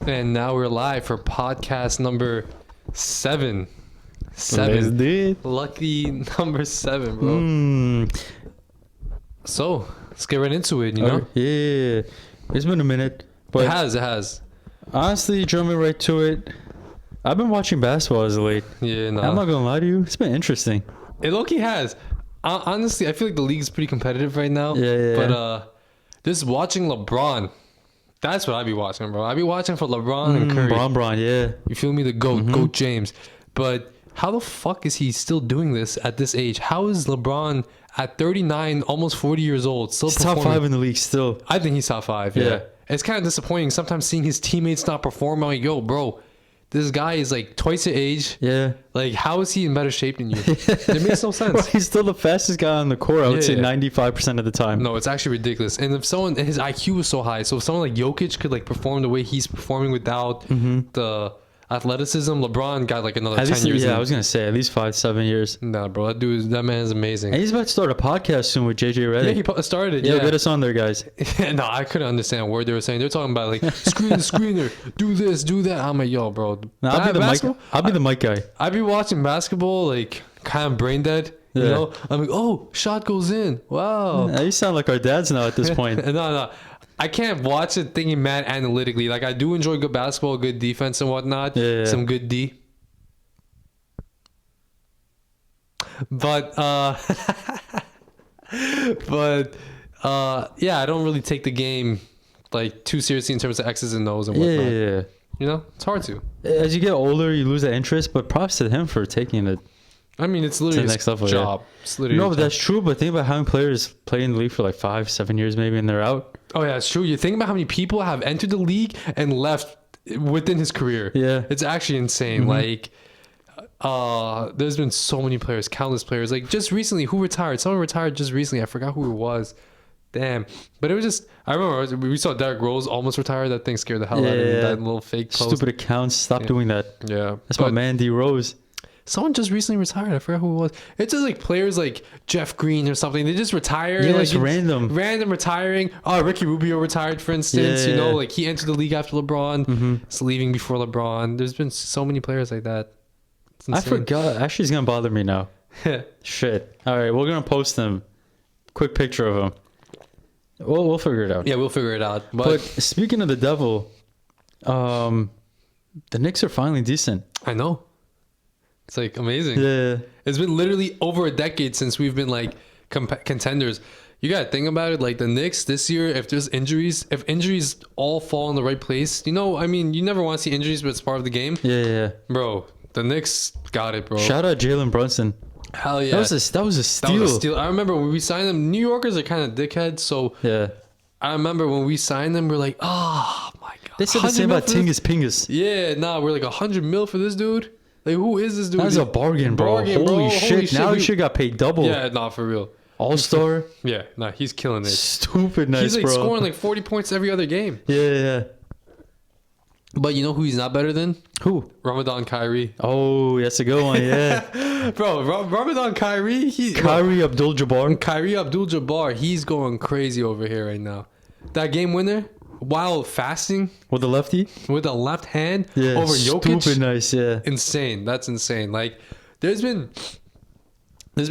And now we're live for podcast number 7. Let's do it. Lucky number 7, bro. So, let's get right into it, you know? Yeah. It's been a minute. But It has. honestly, jumping right to it, I've been watching basketball as of late. Yeah, no. I'm not going to lie to you. It's been interesting. It low-key has. Honestly, I feel like the league's pretty competitive right now. Yeah. But just watching LeBron, that's what I be watching, bro. I be watching for LeBron and Curry. Bron, yeah. You feel me? The GOAT James. But how the fuck is he still doing this at this age? How is LeBron at 39, almost 40 years old, still He's top performing? 5 in the league still. I think he's top 5. Yeah. It's kind of disappointing sometimes seeing his teammates not perform. I'm like, yo, bro, this guy is like twice your age. Yeah. Like, how is he in better shape than you? It makes no sense. Well, he's still the fastest guy on the court, I would say Yeah. 95% of the time. No, it's actually ridiculous. And if someone, his IQ is so high, so if someone like Jokic could like perform the way he's performing without the athleticism, LeBron got like another At 10 least, years. yeah, I was going to say at least 5-7 years. Nah, bro, that man is amazing. And he's about to start a podcast soon with JJ Yeah, Redick. he started. Yeah, Yeah, get us on there, guys. No, I couldn't understand a word they were saying. They're talking about like screener, do this, do that. I'm like, yo, bro. Now, I'll be the mic. basketball- I'll be the mic guy. I be watching basketball like kind of brain dead. You Yeah. know, I'm like, oh, shot goes in. Wow. You sound like our dads now at this point. No. I can't watch it thinking mad analytically. Like, I do enjoy good basketball, good defense and whatnot. Yeah. Some good D. But, yeah, I don't really take the game like too seriously in terms of X's and O's and whatnot. Yeah. You know, it's hard to. As you get older, you lose that interest, but props to him for taking it. I mean, it's literally the his next level, job. It's literally No, his but that's true. But think about how many players play in the league for like 5-7 years maybe and they're out. Oh yeah, it's true. You think about how many people have entered the league and left within his career. Yeah. It's actually insane. Like, there's been so many players, countless players. Like just recently, who retired? Someone retired just recently. I forgot who it was. Damn. But it was just, I remember we saw Derrick Rose almost retire. That thing scared the hell out of me. Yeah. That little fake post. Stupid accounts. Stop doing that. Yeah. That's But my man, D Rose. someone just recently retired. I forgot who it was. It's just like players like Jeff Green or something. They just retire. Yeah, like you- random. Random retiring. Oh, Ricky Rubio retired, for instance. You know, Yeah. like he entered the league after LeBron. It's leaving before LeBron. There's been so many players like that. It's I insane. forgot. Actually, it's going to bother me now. Shit. All right, we're going to post him. Quick picture of him. We'll figure it out. Yeah, we'll figure it out. But speaking of the devil, the Knicks are finally decent. I know. It's like amazing. Yeah. It's been literally over a decade since we've been like contenders. You got to think about it. Like the Knicks this year, if injuries all fall in the right place, you know, I mean, you never want to see injuries, but it's part of the game. Yeah. Bro, the Knicks got it, bro. Shout out Jalen Brunson. Hell yeah. That was a steal. That was a steal. I remember when we signed them, New Yorkers are kind of dickheads. So Yeah. I remember when we signed them, we're like, oh my God. They said the 100 same mil about for this? Tingus Pingus. Yeah, nah, we're like 100 mil for this dude. Like, who is this dude? That was a bargain, bro. Holy shit. Now he should got paid double. Yeah, nah, for real. All-star. Yeah, nah, he's killing it. Stupid nice, He's like bro. scoring like 40 points every other game. Yeah. But you know who he's not better than? Who? Ramadan Kyrie. Oh, that's a good one. Yeah. Bro, Ramadan Kyrie. Kyrie Abdul-Jabbar. Kyrie Abdul-Jabbar, he's going crazy over here right now. That game winner, while fasting With the lefty? with the left hand Yeah. over Jokic. Stupid nice, yeah. Insane. That's insane. Like, there's been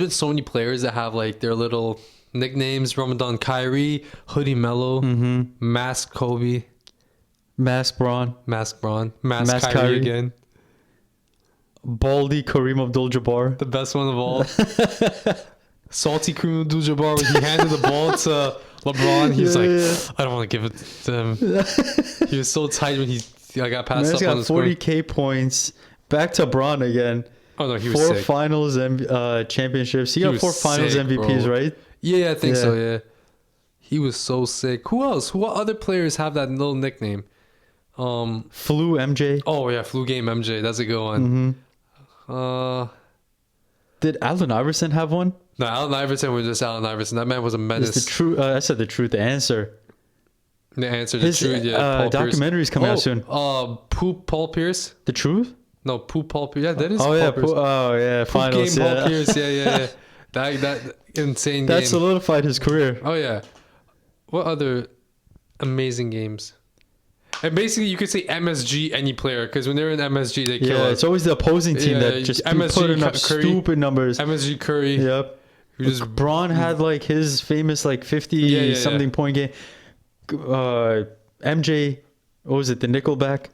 so many players that have like their little nicknames. Ramadan Kyrie, Hoodie Mello, Mask Kobe, Mask Braun. Mask Braun, Mask Mask Kyrie Kyrie. again. Baldy Kareem Abdul-Jabbar. The best one of all. Salty Kareem Abdul-Jabbar when he handed the ball to LeBron. He was like, I don't want to give it to him. He was so tight when he got passed Man's up on got the score. 40K points. Back to Braun again. Oh no, he was 4 sick. finals and championships. He got was 4 finals sick, MVPs, bro. right? Yeah, I think Yeah. so. Yeah, he was so sick. Who else? What other players have that little nickname? Flu MJ. Oh yeah, Flu Game MJ. That's a good one. Did Allen Iverson have one? No, Allen Iverson was just Allen Iverson. That man was a It's menace. the truth. I said the truth. The answer. The answer to His truth. Yeah, Paul Pierce. documentary's coming out soon. Poop Paul Pierce. The truth? No, Poop Paul Pierce. Yeah, that is. Oh Paul yeah. Pierce. Poop Finals. Game Paul Yeah. Pierce. Yeah. That insane That game. solidified his career. Oh yeah. What other amazing games? And basically, you could say MSG any player because when they're in MSG, they kill. Yeah, it's always the opposing team that just putting up Curry, stupid numbers. MSG Curry. Yep. Braun had like his famous like 50 something point game. MJ, what was it? The Nickelback.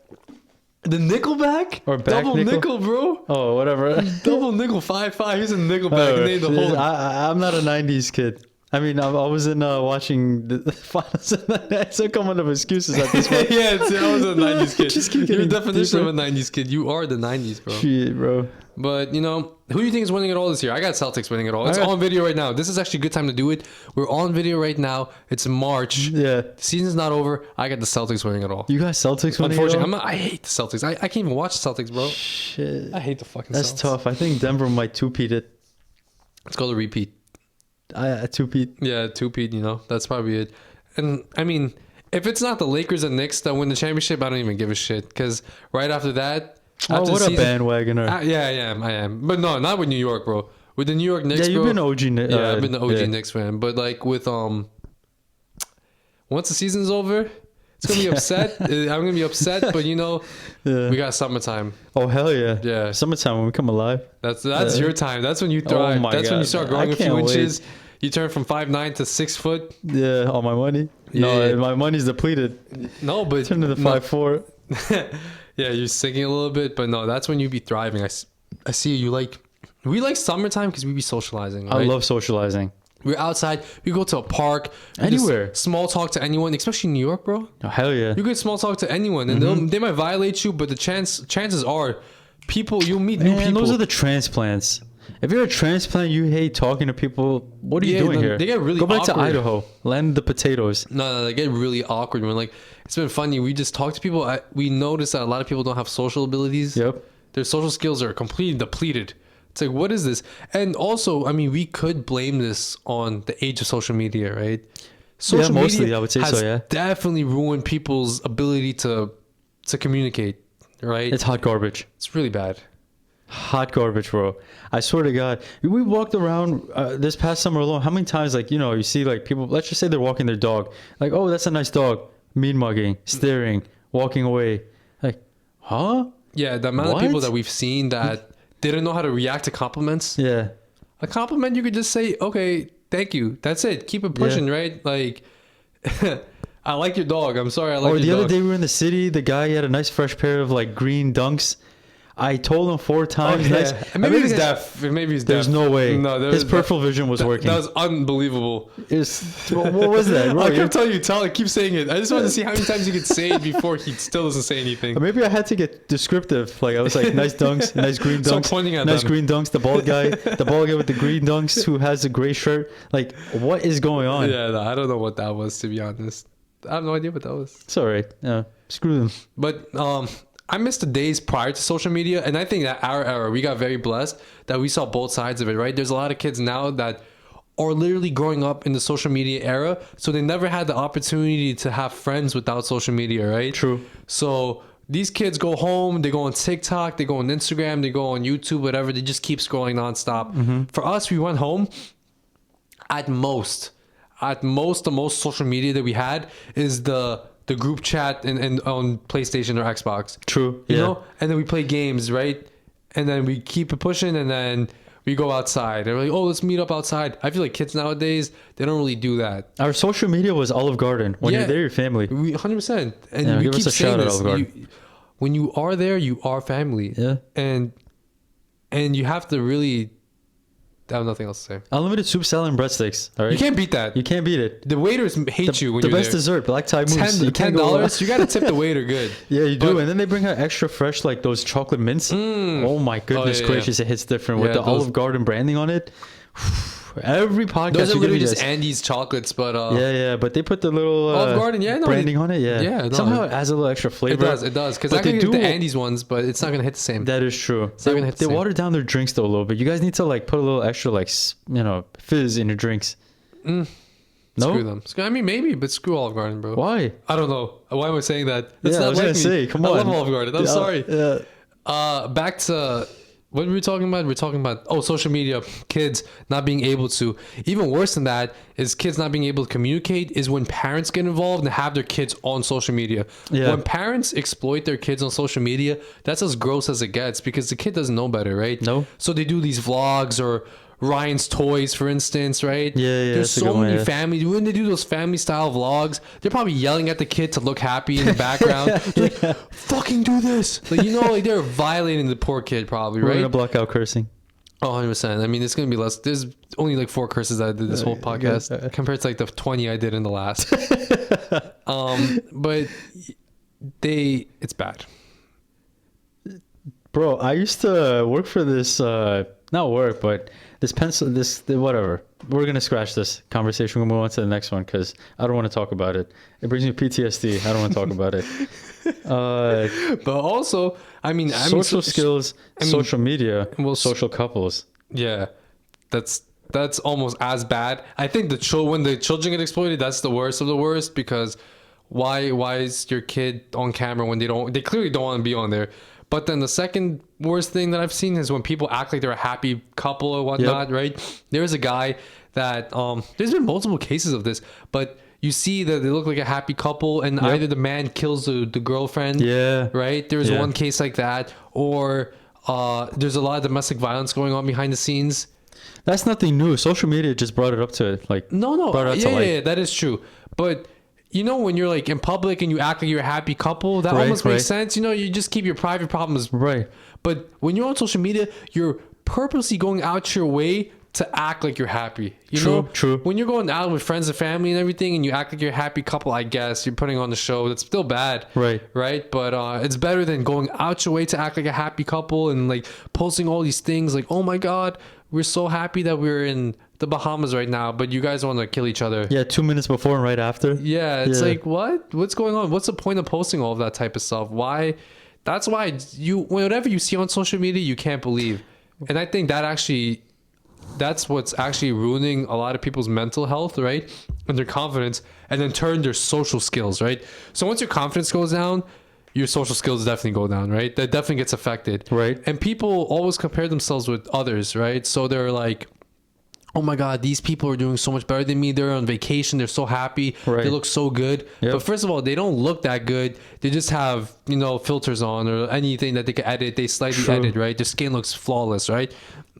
The Nickelback? Or back double nickel, bro. Oh, whatever. Double nickel 5-5. He's a Nickelback. Named the whole. I'm not a 90s kid. I mean, I was in watching the finals. It's a common of excuses at this point. Yeah, I was a 90s kid. Just keep Your getting definition deeper. of a 90s kid. You are the 90s, bro. Shit, bro. But, you know, who do you think is winning it all this year? I got Celtics winning it all. It's on video right now. This is actually a good time to do it. We're on video right now. It's March. Yeah. The season's not over. I got the Celtics winning it all. You guys Celtics winning it all? Unfortunately, I hate the Celtics. I can't even watch the Celtics, bro. Shit. I hate the fucking That's Celtics. tough. I think Denver might two-peat it. It's called a repeat. I two-peat. Yeah, two-peat, you know. That's probably it. And, I mean, if it's not the Lakers and Knicks that win the championship, I don't even give a shit. Because right after that... Oh, after what the a season, bandwagoner. yeah, I am. But no, not with New York, bro. With the New York Knicks, Yeah, you've bro. been OG. Yeah, I've been the OG Knicks fan. But, like, with... once the season's over... It's gonna be upset. I'm gonna be upset, but you know, we got summertime. Oh hell yeah! Yeah, summertime when we come alive. That's your time. That's when you thrive. That's when you start growing a few inches. You turn from 5'9" to 6 foot. Yeah, all my money. No, my money's depleted. No, but turn to the 5'4". Yeah, you're sinking a little bit, but no, that's when you be thriving. I see you like. We like summertime because we be socializing. Right? I love socializing. We're outside. We go to a park. Anywhere. Small talk to anyone, especially in New York, bro. Oh, hell yeah. You can small talk to anyone, and they might violate you, but the chances are, you'll meet new people. Those are the transplants. If you're a transplant, you hate talking to people. What are you doing here? They get really Go back awkward. to Idaho. Land of the potatoes. No, they get really awkward when like it's been funny. We just talk to people. We notice that a lot of people don't have social abilities. Yep. Their social skills are completely depleted. It's like, what is this? And also, I mean, we could blame this on the age of social media, right? Social media I would say has definitely ruined people's ability to communicate, right? It's hot garbage. It's really bad. Hot garbage, bro. I swear to God. We walked around this past summer alone. How many times, like, you know, you see, like, people, let's just say they're walking their dog. Like, oh, that's a nice dog. Mean mugging, staring, walking away. Like, huh? Yeah, the amount of people that we've seen that didn't know how to react to compliments. Yeah. A compliment, you could just say, okay, thank you. That's it. Keep it pushing, right? Like, I like your dog. I'm sorry, I like your dog. Or the other day we were in the city. The guy had a nice fresh pair of, like, green Dunks. I told him 4 times. Oh, yeah. Maybe he's deaf. There's no way. No, his peripheral vision was working. That was unbelievable. What was that? Bro, I kept telling you, keep saying it. I just wanted to see how many times you could say it before he still doesn't say anything. Maybe I had to get descriptive. Like, I was like, nice dunks, nice green dunks. So pointing at nice them. Green dunks, the bald guy with the green dunks who has a gray shirt. Like, what is going on? Yeah, no, I don't know what that was, to be honest. I have no idea what that was. It's all right. Yeah, screw them. But, I missed the days prior to social media, and I think that our era, we got very blessed that we saw both sides of it, right? There's a lot of kids now that are literally growing up in the social media era, so they never had the opportunity to have friends without social media, right? True. So these kids go home, they go on TikTok, they go on Instagram, they go on YouTube, whatever. They just keep scrolling nonstop. For us, we went home. At most, the most social media that we had is the group chat and on PlayStation or Xbox. True. You know? And then we play games, right? And then we keep it pushing, and then we go outside. And we're like, oh, let's meet up outside. I feel like kids nowadays, they don't really do that. Our social media was Olive Garden. When you're there, your family. 100%. And we keep saying this. When you are there, you are family. Yeah. And you have to really... I have nothing else to say. Unlimited soup, salad, and breadsticks. All right, you can't beat that. You can't beat it. The waiters hate you when you're there. The best dessert, black tie mousse. $10. You got to tip the waiter good. Yeah, you do. And then they bring out extra fresh, like those chocolate mints. Oh my goodness gracious, it hits different with the Olive Garden branding on it. Every podcast. Those are literally just Andy's chocolates, but but they put the little Olive Garden, branding on it. Yeah, somehow it adds a little extra flavor. It does. Because I can get the Andy's ones, but it's not gonna hit the same. That is true. They water down their drinks though a little bit. You guys need to like put a little extra fizz in your drinks. No? Screw them. I mean, maybe, but screw Olive Garden, bro. Why? I don't know. Why am I saying that? That's I was gonna say, come on. I love Olive Garden. I'm sorry. Yeah. Back to what were we talking about? We're talking about social media, kids not being able to. Even worse than that is kids not being able to communicate. Is when parents get involved and have their kids on social media. Yeah. When parents exploit their kids on social media, that's as gross as it gets because the kid doesn't know better, right? No. So they do these vlogs or Ryan's Toys, for instance, right? Yeah, There's that's a so good one, many yeah. families when they do those family style vlogs. They're probably yelling at the kid to look happy in the background. They're like, "Fucking do this!" Like like they're violating the poor kid, probably, We're right? gonna block out cursing. Oh, 100%. I mean, it's gonna be less. There's only like 4 curses I did this whole podcast compared to like the 20 I did in the last. But it's bad. Bro, I used to work for this, not work, but whatever. We're going to scratch this conversation. We'll move on to the next one because I don't want to talk about it. It brings me PTSD. I don't want to talk about it. But also, Social skills, social media, social couples. Yeah, that's almost as bad. I think when the children get exploited, that's the worst of the worst because why is your kid on camera when they clearly don't want to be on there. But then the second worst thing that I've seen is when people act like they're a happy couple or whatnot, right? There's a guy that there's been multiple cases of this, but you see that they look like a happy couple and either the man kills the girlfriend, right? There's one case like that, or there's a lot of domestic violence going on behind the scenes. That's nothing new. Social media just brought it up to brought it up to light. Yeah, that is true. But when you're like in public and you act like you're a happy couple, that almost makes sense. You just keep your private problems. Right. But when you're on social media, you're purposely going out your way to act like you're happy. True. When you're going out with friends and family and everything and you act like you're a happy couple, I guess you're putting on the show. That's still bad. Right. But it's better than going out your way to act like a happy couple and like posting all these things like, oh my God, we're so happy that we're in the Bahamas right now, but you guys want to kill each other. Yeah, 2 minutes before and right after. Yeah, it's like, what's going on? What's the point of posting all of that type of stuff? Why? That's why whatever you see on social media, you can't believe. And I think that's what's actually ruining a lot of people's mental health, right? And their confidence, and in turn their social skills, right? So once your confidence goes down, your social skills definitely go down, right? That definitely gets affected. Right. And people always compare themselves with others, right? So they're like, oh my God, these people are doing so much better than me. They're on vacation. They're so happy. Right. They look so good. Yep. But first of all, they don't look that good. They just have, filters on or anything that they can edit. They slightly edit, right? Their skin looks flawless, right?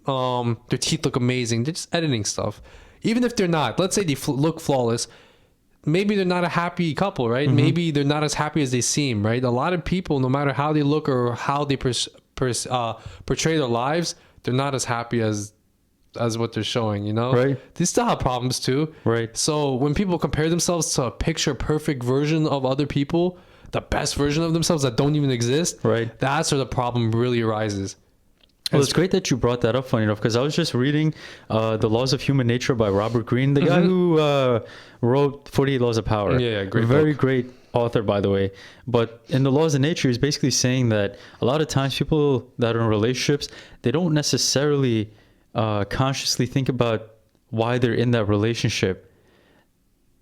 Their teeth look amazing. They're just editing stuff. Even if they're not, let's say they look flawless. Maybe they're not a happy couple, right? Mm-hmm. Maybe they're not as happy as they seem, right? A lot of people, no matter how they look or how they portray their lives, they're not as happy as what they're showing, Right. They still have problems too. Right. So when people compare themselves to a picture perfect version of other people, the best version of themselves that don't even exist, right, that's where the problem really arises. Well, it's great that you brought that up, funny enough, because I was just reading The Laws of Human Nature by Robert Greene, the guy who wrote 48 Laws of Power. Yeah, great Very book. great author, by the way. But in The Laws of Nature, he's basically saying that a lot of times people that are in relationships, they don't necessarily consciously think about why they're in that relationship.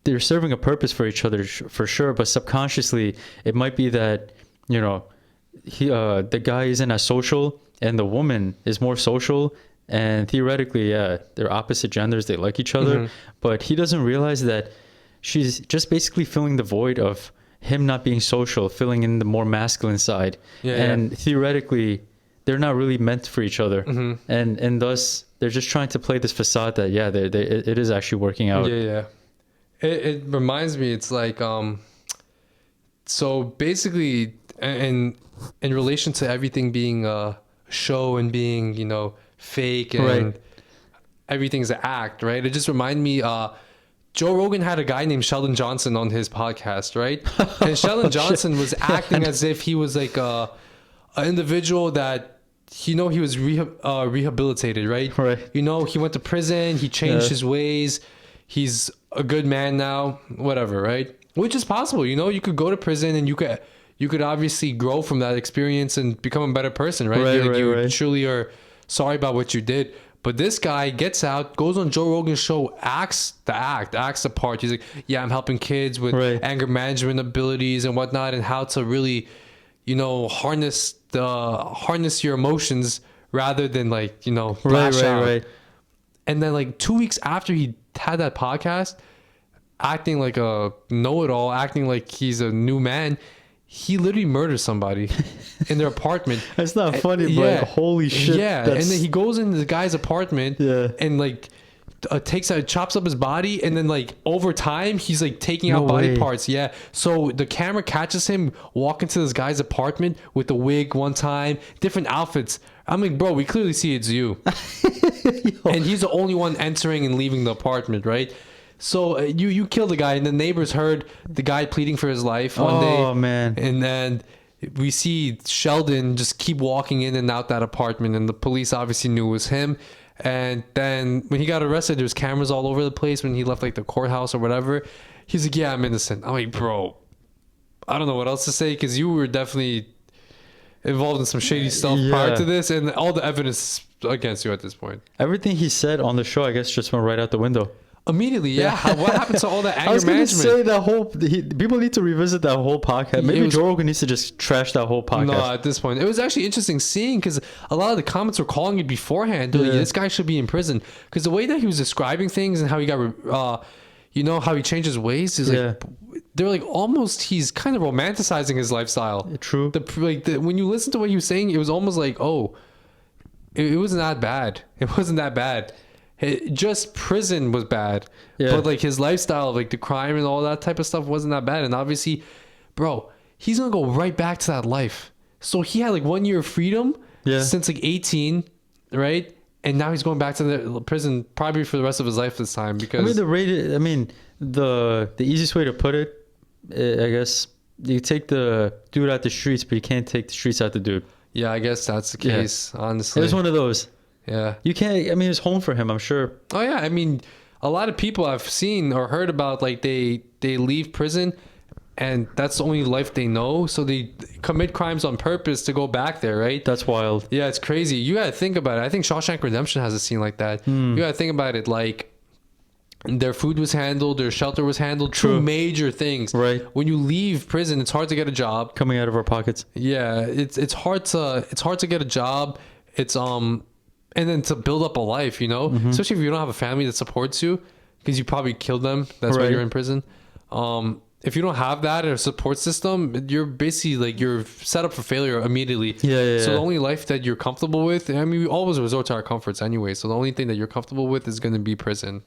They're serving a purpose for each other, for sure, but subconsciously, it might be that, the guy isn't as social and the woman is more social, and theoretically, they're opposite genders, they like each other, but he doesn't realize that she's just basically filling the void of him not being social, filling in the more masculine side. Theoretically, they're not really meant for each other, and thus they're just trying to play this facade that it is actually working out. It reminds me, it's like so basically in relation to everything being a show and being fake and everything's an act, right? It just reminded me Joe Rogan had a guy named Sheldon Johnson on his podcast, right? And Sheldon Johnson was acting as if he was like an individual that he was rehabilitated, right? He went to prison, he changed his ways, he's a good man now, whatever, right? Which is possible, you could go to prison and you could obviously grow from that experience and become a better person, right? You truly are sorry about what you did. But this guy gets out, goes on Joe Rogan's show, acts the part. He's like, yeah, I'm helping kids with anger management abilities and whatnot, and how to really, harness your emotions, rather than like, you know, Right, lash out. right. And then like 2 weeks after he had that podcast, acting like a know-it-all, acting like he's a new man, he literally murders somebody in their apartment. That's not funny, but holy shit. Yeah, and then he goes into the guy's apartment and like chops up his body, and then like over time he's like taking out body parts. Yeah, so the camera catches him walk into this guy's apartment with the wig one time, different outfits. I'm like, bro, we clearly see it's you. And he's the only one entering and leaving the apartment, right? So you killed the guy, and the neighbors heard the guy pleading for his life one day. Oh man! And then we see Sheldon just keep walking in and out that apartment, and the police obviously knew it was him. And then when he got arrested, there's cameras all over the place when he left like the courthouse or whatever. He's like, "Yeah, I'm innocent." I'm like, bro, I don't know what else to say, because you were definitely involved in some shady stuff prior to this, and all the evidence against you at this point. Everything he said on the show, I guess, just went right out the window. Immediately, yeah. What happened to all that anger I was management? Say that whole people need to revisit that whole podcast. Maybe Joe Rogan needs to just trash that whole podcast. No, at this point, it was actually interesting seeing, because a lot of the comments were calling it beforehand. Like, this guy should be in prison, because the way that he was describing things and how he got, you know, how he changed his ways is like they're like almost he's kind of romanticizing his lifestyle. True. When you listen to what he was saying, it was almost like, oh, it wasn't that bad. It wasn't that bad. Just prison was bad, but like his lifestyle, like the crime and all that type of stuff, wasn't that bad. And obviously, bro, he's gonna go right back to that life. So he had like 1 year of freedom since like 18, right? And now he's going back to the prison probably for the rest of his life this time, because the easiest way to put it, I guess, you take the dude out the streets, but you can't take the streets out the dude. Yeah, I guess that's the case. Honestly, it was one of those. Yeah, you can't. I mean, it's home for him, I'm sure. Oh yeah, I mean, a lot of people I've seen or heard about, like they leave prison, and that's the only life they know, so they commit crimes on purpose to go back there, right? That's wild. Yeah, it's crazy. You gotta think about it. I think Shawshank Redemption has a scene like that. You gotta think about it, like their food was handled, their shelter was handled, two major things. Right. When you leave prison, it's hard to get a job. Coming out of our pockets. Yeah, it's hard to get a job. It's and then to build up a life, you know, especially if you don't have a family that supports you, because you probably killed them. That's why you're in prison. If you don't have that or a support system, you're basically like you're set up for failure immediately. So the only life that you're comfortable with, I mean, we always resort to our comforts anyway. So the only thing that you're comfortable with is going to be prison.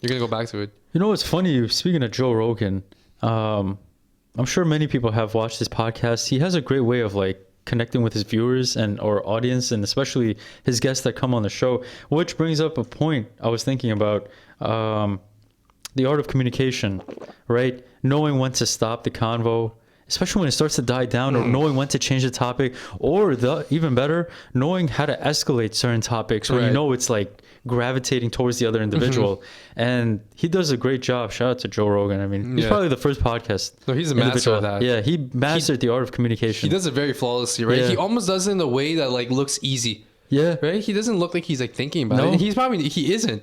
You're going to go back to it. You know what's funny? Speaking of Joe Rogan, I'm sure many people have watched this podcast. He has a great way of like connecting with his viewers and or audience, and especially his guests that come on the show, which brings up a point I was thinking about. The art of communication, right? Knowing when to stop the convo, especially when it starts to die down, or knowing when to change the topic, or even better, knowing how to escalate certain topics when you know it's like gravitating towards the other individual. And he does a great job. Shout out to Joe Rogan. I mean, he's probably the first podcast. No, he's a master of that. Yeah, he mastered the art of communication. He does it very flawlessly, right? He almost does it in a way that like looks easy. Yeah. Right? He doesn't look like he's like thinking about it. And he isn't.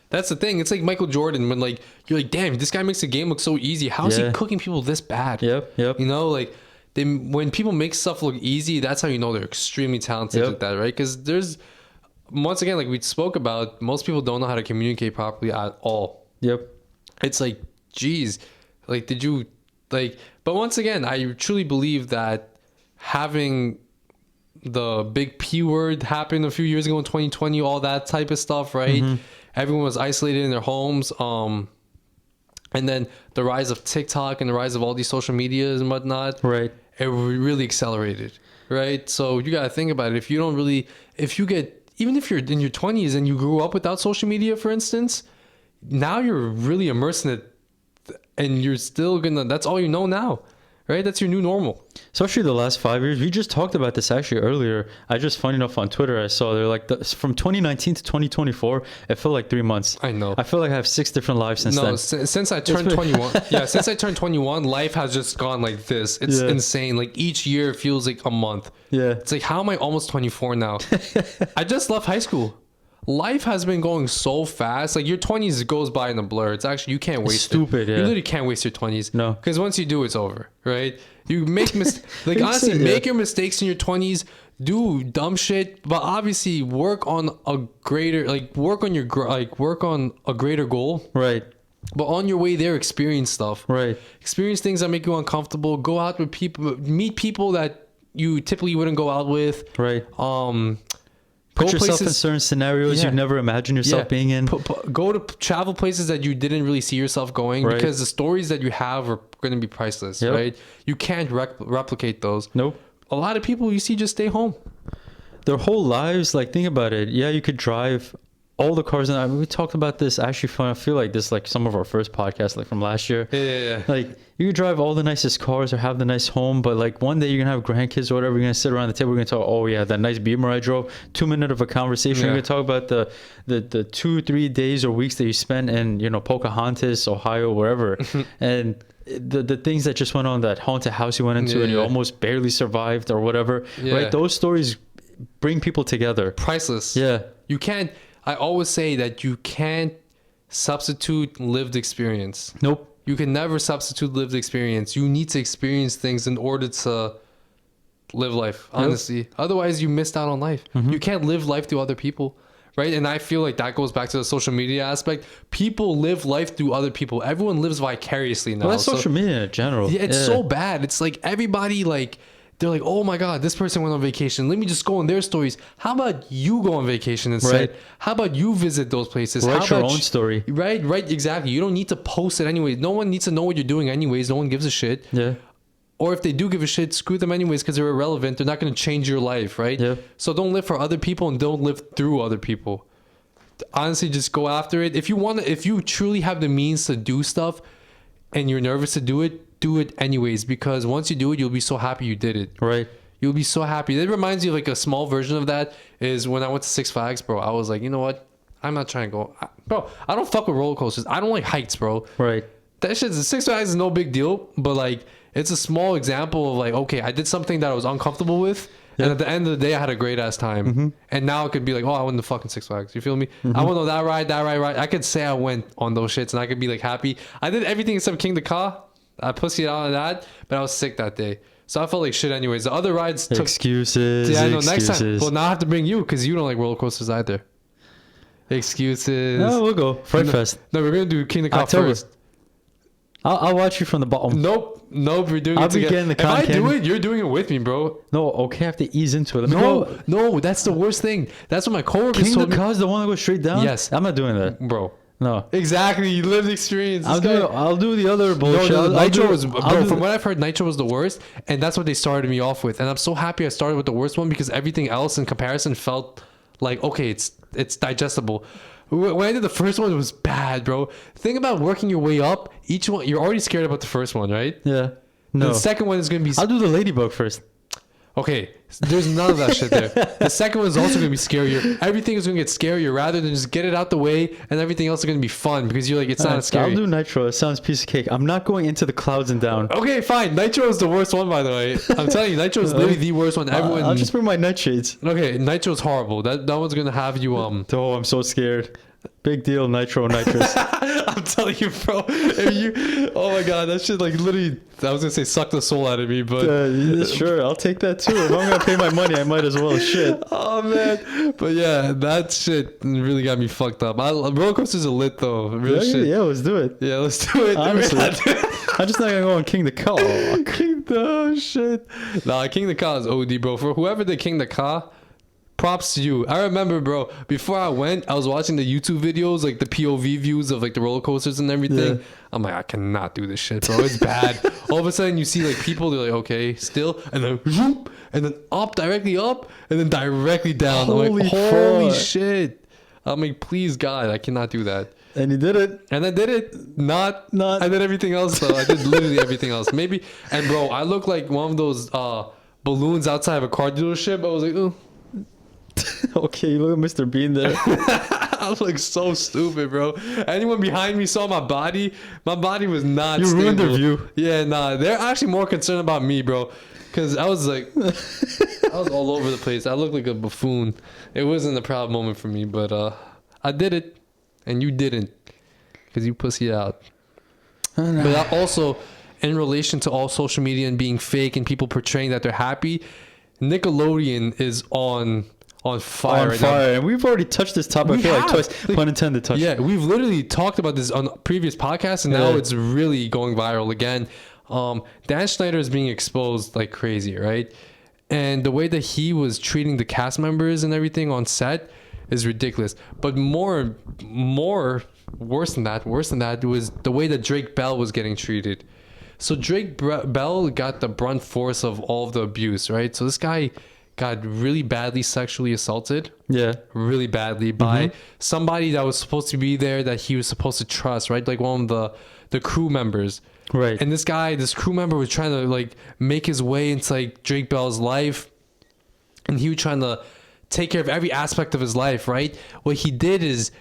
That's the thing. It's like Michael Jordan, when like you're like, damn, this guy makes the game look so easy. How is he cooking people this bad? Yep. You know, like when people make stuff look easy, that's how you know they're extremely talented at that, right? Because there's, once again, like we spoke about, most people don't know how to communicate properly at all. Yep. It's like, geez, like did you like? But once again, I truly believe that having the big P word happen a few years ago in 2020, all that type of stuff, right? Everyone was isolated in their homes. And then the rise of TikTok and the rise of all these social medias and whatnot. Right. It really accelerated. Right. So you got to think about it. Even if you're in your 20s and you grew up without social media, for instance, now you're really immersed in it, and you're still that's all you know now. Right? That's your new normal. Especially the last 5 years. We just talked about this actually earlier. I just, funny enough, on Twitter, I saw they're like, from 2019 to 2024, it felt like 3 months. I know. I feel like I have 6 different lives since then. No, since I turned 21. Since I turned 21, life has just gone like this. It's insane. Like each year feels like a month. Yeah. It's like, how am I almost 24 now? I just left high school. life has been going so fast. Like your 20s goes by in a blur. It's actually, you can't waste stupid, it. yeah. You literally can't waste your 20s. No. Because once you do, it's over, right? You make like honestly, make your mistakes in your 20s. Do dumb shit, but obviously work on a greater, like work on a greater goal. Right. But on your way there, experience stuff. Right. Experience things that make you uncomfortable. Go out with people, meet people that you typically wouldn't go out with. Right. Put yourself in certain scenarios you'd never imagine yourself being in. Go to travel places that you didn't really see yourself going, because the stories that you have are going to be priceless, right? You can't replicate those. Nope. A lot of people you see just stay home. Their whole lives, like, think about it. Yeah, you could drive all the cars. And I mean, we talked about this actually. I feel like this, like some of our first podcasts, like from last year. Yeah. Like, you could drive all the nicest cars or have the nice home, but like one day you're gonna have grandkids or whatever. You're gonna sit around the table. We're gonna talk. Oh yeah, that nice Beamer I drove. 2 minutes of a conversation. We're gonna talk about the 2-3 days or weeks that you spent in, you know, Pocahontas, Ohio, wherever, and the things that just went on, that haunted house you went into and you almost barely survived or whatever. Right? Those stories bring people together. Priceless. Yeah. You can't. I always say that you can't substitute lived experience. Nope. You can never substitute lived experience. You need to experience things in order to live life, honestly. Otherwise, you missed out on life. You can't live life through other people, right? And I feel like that goes back to the social media aspect. People live life through other people. Everyone lives vicariously now. Well, that's social media in general. Yeah, it's so bad. It's like everybody, like, they're like, oh my God, this person went on vacation. Let me just go on their stories. How about you go on vacation instead? Right. How about you visit those places? Write How your about own story. Right, exactly. You don't need to post it anyways. No one needs to know what you're doing anyways. No one gives a shit. Yeah. Or if they do give a shit, screw them anyways, because they're irrelevant. They're not going to change your life, right? Yeah. So don't live for other people and don't live through other people. Honestly, just go after it. If you truly have the means to do stuff and you're nervous to do it anyways, because once you do it, you'll be so happy you did it. Right. You'll be so happy. It reminds you of like a small version of that is when I went to Six Flags, bro. I was like, you know what? I'm not trying to go. Bro, I don't fuck with roller coasters. I don't like heights, bro. Right. That shit's Six Flags is no big deal, but like it's a small example of like, okay, I did something that I was uncomfortable with, and at the end of the day, I had a great ass time. And now it could be like, oh, I went to fucking Six Flags. You feel me? I went on that ride. I could say I went on those shits, and I could be like happy. I did everything except King the Ka. I pussied out on that, but I was sick that day. So I felt like shit anyways. The other rides took... Excuses. Yeah, I know. Next time. Well, now I have to bring you because you don't like roller coasters either. Excuses. No, we'll go. Fright Fest. No, we're going to do King of the Cop first. I'll watch you from the bottom. Nope. We're doing it together. If I do it, you're doing it with me, bro. No, okay, I have to ease into it. No, that's the worst thing. That's what my coworkers King told of me. the Cause, the one that goes straight down? Yes. I'm not doing that. Bro. No. Exactly. You lived experience. I'll do the other bullshit. No, Nitro was, bro, from what I've heard, Nitro was the worst. And that's what they started me off with. And I'm so happy I started with the worst one because everything else in comparison felt like, okay, it's digestible. When I did the first one, it was bad, bro. Think about working your way up. Each one, you're already scared about the first one, right? Yeah. No. The second one is going to be... I'll do the Ladybug first. Okay, there's none of that shit there. The second one is also going to be scarier. Everything is going to get scarier rather than just get it out the way and everything else is going to be fun because you're like, it's not scary. I'll do Nitro. It sounds piece of cake. I'm not going into the clouds and down. Okay, fine. Nitro is the worst one, by the way. I'm telling you, Nitro is literally the worst one. Everyone. I'll just bring my nightshades. Okay, Nitro is horrible. That one's going to have you... Oh, I'm so scared. Big deal, Nitro Nitrous. I'm telling you, bro. Oh my god, that shit like literally. I was gonna say suck the soul out of me, but sure, I'll take that too. If I'm gonna pay my money, I might as well. Shit. Oh man, but yeah, that shit really got me fucked up. Roller coasters are lit though. Real shit. Yeah, let's do it. Yeah, let's do it. Honestly, I'm just not gonna go on King the Ka. King the shit. Nah, King the Ka is OD, bro. For whoever did King the Ka, props to you. I remember, bro, before I went, I was watching the YouTube videos, like the POV views of like the roller coasters and everything. Yeah. I'm like, I cannot do this shit, bro. It's bad. All of a sudden you see like people, they're like, okay, still, and then whoop, and then directly up, and then directly down. Holy, I'm like, holy shit. I'm like, please God, I cannot do that. And he did it. And I did it. Not. I did everything else though. I did literally everything else. Maybe. And bro, I look like one of those balloons outside of a car dealership. I was like, oh. Okay, you look at Mr. Bean there. I look so stupid, bro. Anyone behind me saw my body. My body was not you stable. ruined their view. Yeah, nah. They're actually more concerned about me, bro. Because I was like... I was all over the place. I looked like a buffoon. It wasn't a proud moment for me, but I did it, and you didn't, because you pussy out. But also, in relation to all social media and being fake and people portraying that they're happy, Nickelodeon is on fire right now. And we've already touched this topic. I feel like twice. Pun intended. Touch. Yeah, we've literally talked about this on previous podcasts, and now it's really going viral again. Dan Schneider is being exposed like crazy, right? And the way that he was treating the cast members and everything on set is ridiculous. But more worse than that was the way that Drake Bell was getting treated. So Drake Bell got the brunt force of all of the abuse, right? So this guy got really badly sexually assaulted. Yeah. Really badly by somebody that was supposed to be there, that he was supposed to trust, right? Like one of the crew members. Right. And this crew member was trying to like make his way into like Drake Bell's life. And he was trying to take care of every aspect of his life, right? What he did is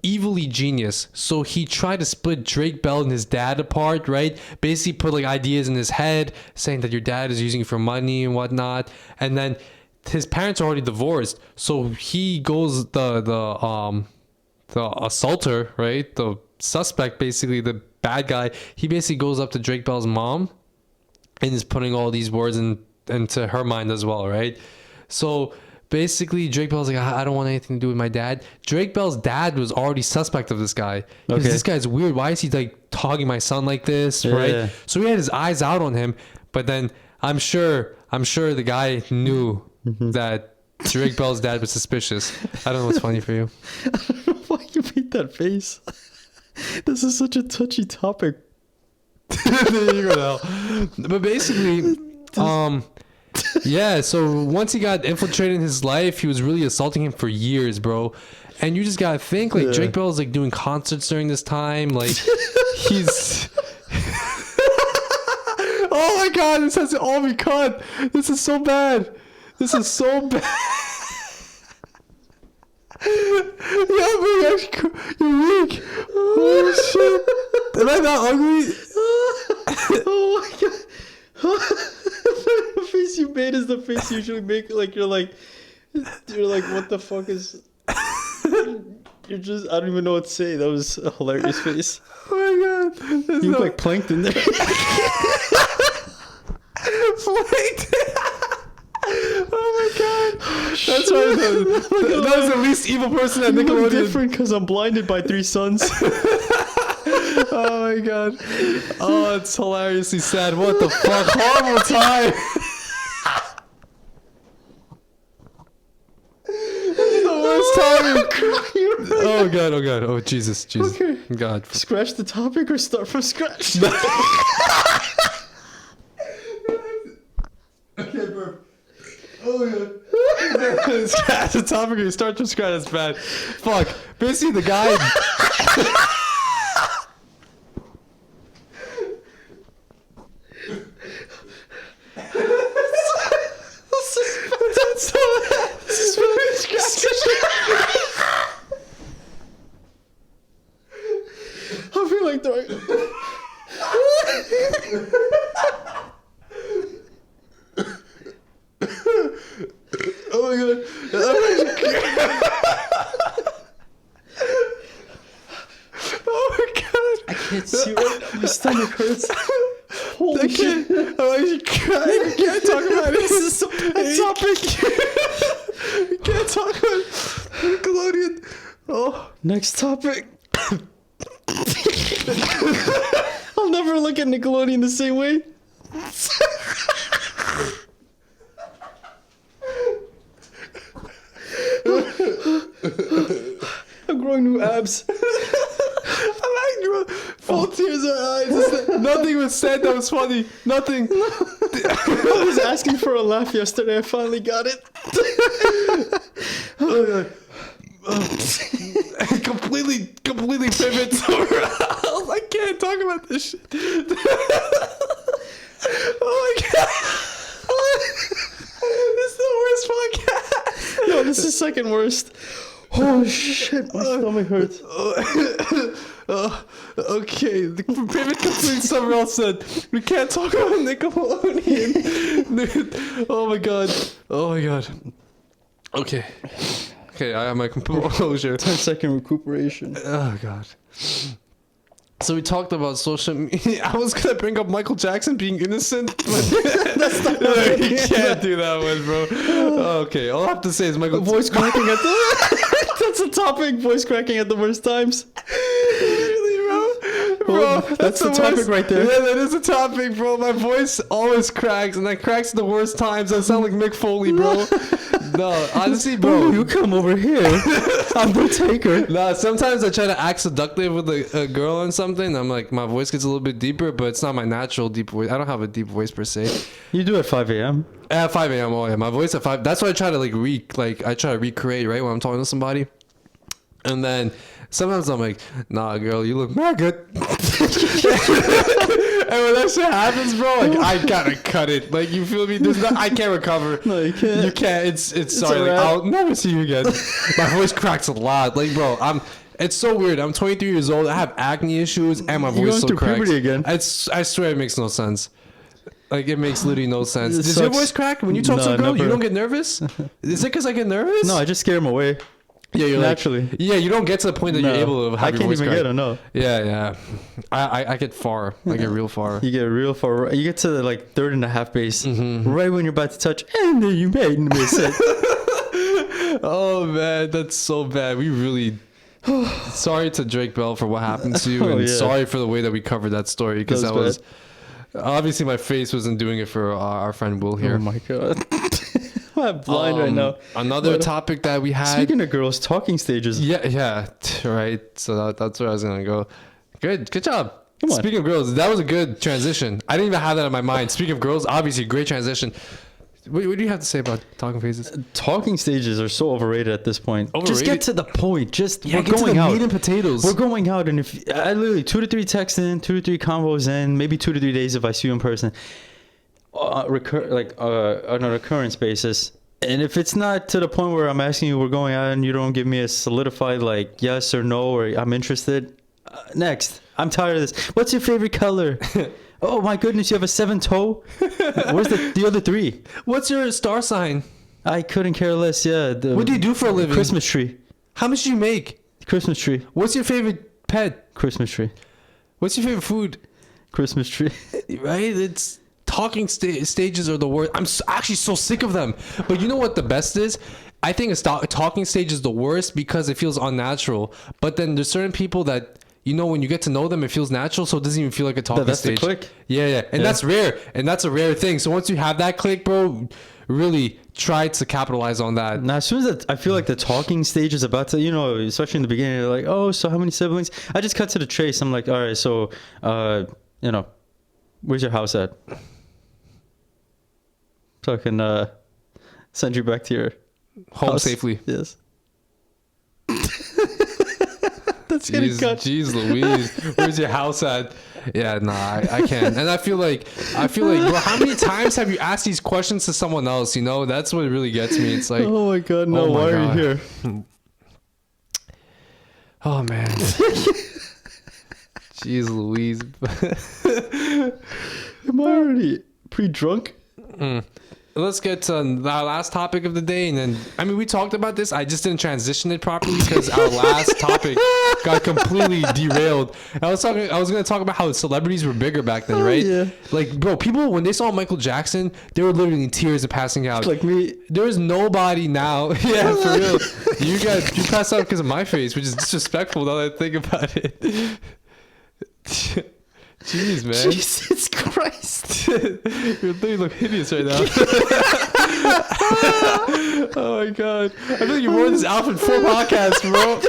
evilly genius. So he tried to split Drake Bell and his dad apart, right? Basically put like ideas in his head saying that your dad is using you for money and whatnot. And then his parents are already divorced. So he goes the assaulter, right? The suspect, basically the bad guy. He basically goes up to Drake Bell's mom and is putting all these words into her mind as well, right? So basically, Drake Bell's like, I don't want anything to do with my dad. Drake Bell's dad was already suspect of this guy. Because this guy's weird. Why is he like talking my son like this, right? Yeah. So he had his eyes out on him. But then I'm sure the guy knew that Drake Bell's dad was suspicious. I don't know what's funny for you. I don't know why you made that face. This is such a touchy topic. There you go now. But basically, yeah, so once he got infiltrated in his life, he was really assaulting him for years, bro. And you just gotta think, like, Drake Bell is like doing concerts during this time, like he's oh my god, this has to all be cut. This is so bad. You're weak. Oh shit. Am I not ugly? Oh my god. The face you made is the face you usually make. Like you're like, what the fuck is? You're just, I don't even know what to say. That was a hilarious face. Oh my god! You look like plankton there. Plankton. Oh my god! That's right. That was the least evil person at Nickelodeon. Different because I'm blinded by 3 sons. Oh my god. Oh, it's hilariously sad. What the fuck? Horrible time. This is the worst time. Oh god, oh god. Oh Jesus, Jesus. Okay. God. Scratch the topic or start from scratch? Okay, bro. Oh god. Scratch the topic or start from scratch. That's bad. Fuck. Basically the guy I feel like throwing. Oh my god. Oh my god. I can't see right now. My stomach hurts. Holy shit. I can't talk about it. This is so bad topic. You can't talk about Nickelodeon. Oh. Next topic. I'll never look at Nickelodeon the same way. I'm growing new abs. I like full tears in her eyes. Nothing was said that was funny. Nothing. I was asking for a laugh yesterday. I finally got it. Oh, completely pivot somewhere else. I can't talk about this shit. Oh my god. This is the worst podcast. Yo, this is second worst. Oh shit, my stomach hurts. Okay, the pivot complete. Someone else said we can't talk about Nickelodeon. Dude, oh my god. Okay, I have my composure. 10-second recuperation. Oh god. So we talked about social media. I was gonna bring up Michael Jackson being innocent, but that's not. You can't do that one, bro. Okay, all I have to say is Michael. Voice cracking at the. That's a topic. Voice cracking at the worst times. Bro, that's the topic right there. Yeah, that is a topic, bro. My voice always cracks, and that cracks at the worst times. I sound like Mick Foley, bro. No, honestly, bro. You come over here. I'm the taker. Nah, sometimes I try to act seductive with a girl on something. I'm like, my voice gets a little bit deeper, but it's not my natural deep voice. I don't have a deep voice per se. You do at 5 a.m. At 5 a.m. Oh yeah, my voice at 5. That's why I try to I try to recreate right when I'm talking to somebody, and then sometimes I'm like, nah, girl, you look mad good. And when that shit happens, bro, like I gotta cut it. Like, you feel me? I can't recover. No, you can't. You can't. It's sorry. Like, I'll never see you again. My voice cracks a lot. Like, bro, it's so weird. I'm 23 years old. I have acne issues, and my voice still cracks. Puberty again. I swear it makes no sense. Like, it makes literally no sense. Does sucks. your voice crack when you talk to a girl? Never. You don't get nervous? Is it because I get nervous? No, I just scare him away. Yeah, you're naturally. Yeah, you don't get to the point that you're able to have your voice crack. I can't even get it. No. Yeah. I get far. I get real far. You get real far. You get to the, like, third and a half base, Mm-hmm. right when you're about to touch, and then you made miss it. Oh man, that's so bad. We really. Sorry to Drake Bell for what happened to you, and sorry for the way that we covered that story, because that was obviously my face wasn't doing it for our friend Will here. Oh my god. I'm blind right now. Another topic that we had. Speaking of girls, talking stages. Yeah, right. So that's where I was gonna go. Good job. Come on. Speaking of girls, that was a good transition. I didn't even have that in my mind. Speaking of girls, obviously great transition. What do you have to say about talking phases? Talking stages are so overrated at this point. Overrated? Just get to the point. We're get to going the out. meat and potatoes. We're going out, and if I literally 2 to 3 texts in, 2 to 3 convos in, maybe 2 to 3 days if I see you in person, on a recurrence basis. And if it's not to the point where I'm asking you, we're going out, and you don't give me a solidified like yes or no or I'm interested, next. I'm tired of this. What's your favorite color? Oh my goodness, you have a 7-toe. Where's the other 3? What's your star sign? I couldn't care less. Yeah. What do you do for a living? Christmas tree. How much do you make? Christmas tree. What's your favorite pet? Christmas tree. What's your favorite food? Christmas tree. Right? It's talking stages are the worst. I'm actually so sick of them. But you know what the best is? I think a talking stage is the worst because it feels unnatural. But then there's certain people that, you know, when you get to know them, it feels natural, so it doesn't even feel like a talking stage. That's the click. Yeah. And that's rare. And that's a rare thing. So once you have that click, bro, really try to capitalize on that. Now, as soon as I feel like the talking stage is about to, you know, especially in the beginning, you're like, oh, so how many siblings? I just cut to the chase. I'm like, all right, so, you know, where's your house at? So I can send you back to your home house safely. Yes. That's getting cut. Jeez Louise, where's your house at? Yeah, nah, I can't. And I feel like, bro, how many times have you asked these questions to someone else? You know, that's what really gets me. It's like, oh my god, no, why are you here? Oh man. Jeez Louise. Am I already pre-drunk? Let's get to our last topic of the day, and then we talked about this. I just didn't transition it properly because our last topic got completely derailed. I was going to talk about how celebrities were bigger back then, right? Yeah. Like, bro, people when they saw Michael Jackson, they were literally in tears and passing out. Like me. There is nobody now. Yeah, for real. You passed out because of my face, which is disrespectful now that I think about it. Jeez, man. Jesus Christ. You look hideous right now. Oh my god. I feel like you wore this outfit for podcast, bro.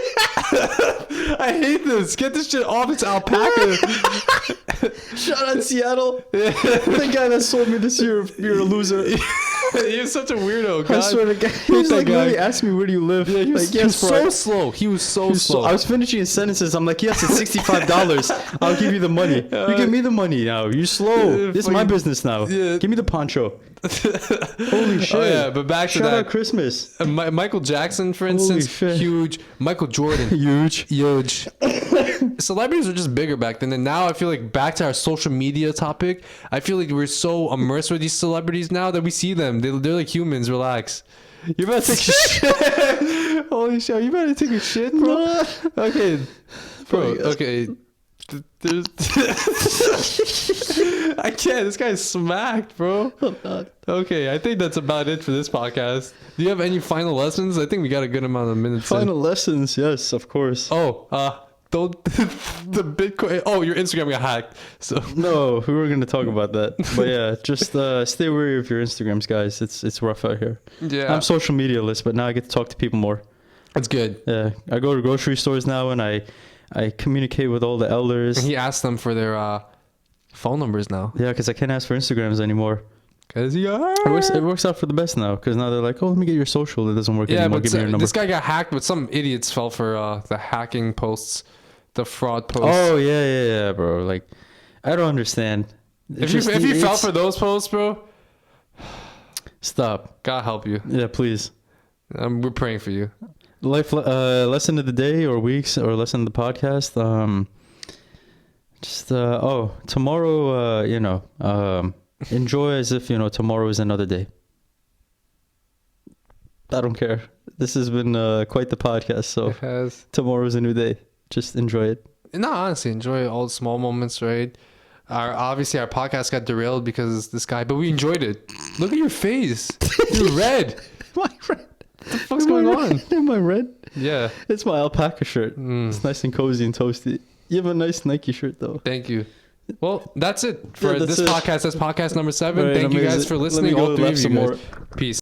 I hate this. Get this shit off. It's alpaca. Shout out Seattle. The guy that sold me this year, you're a loser. You're such a weirdo, God. I swear to God. He was like, really asked me, where do you live? Yeah, he was, like, he was so slow. He was so slow. I was finishing his sentences. I'm like, yes, it's $65. I'll give you the money. You give me the money now. You slow. This is my business now. Yeah. Give me the poncho. Holy shit! Oh, yeah, but back to Shout that. out Christmas. Michael Jackson, for Holy instance, shit. huge. Michael Jordan, Huge. huge. Celebrities were just bigger back then, and now I feel like back to our social media topic. I feel like we're so immersed with these celebrities now that we see them. They're like humans. Relax. You better take a shit. Holy shit! You better take a shit, bro. Okay, bro. Okay. There's I can't. This guy's smacked, bro. Okay, I think that's about it for this podcast. Do you have any final lessons? I think we got a good amount of minutes. Final lessons, yes, of course. Oh, don't the Bitcoin. Oh, your Instagram got hacked. So No, we were going to talk about that. But yeah, just stay wary of your Instagrams, guys. It's rough out here. yeah, I'm social media-less, but now I get to talk to people more. that's good. Yeah, I go to grocery stores now and I communicate with all the elders. And he asked them for their phone numbers now. Yeah, because I can't ask for Instagrams anymore. Cause he It works out for the best now, because now they're like, oh, let me get your social. It doesn't work yeah, anymore. but Give me your number. this guy got hacked, but some idiots fell for the hacking posts, the fraud posts. Oh, yeah, bro. Like, I don't understand. if you fell for those posts, bro, Stop. God help you. Yeah, please. We're praying for you. Life lesson of the day or weeks or lesson of the podcast. Tomorrow, enjoy as if, tomorrow is another day. I don't care. This has been quite the podcast. So It has. tomorrow is a new day. Just enjoy it. No, honestly, enjoy all the small moments, right? Obviously our podcast got derailed because this guy, but we enjoyed it. Look at your face. You're red. Am I red? What the fuck's going on? Am I red? Yeah. It's my alpaca shirt. It's nice and cozy and toasty. You have a nice Nike shirt though. Thank you. Well, that's it for Yeah, that's this it. podcast. That's podcast number 7. Right, Thank you guys amazing. for Let me listening. go All three laugh of you some guys. more. Peace.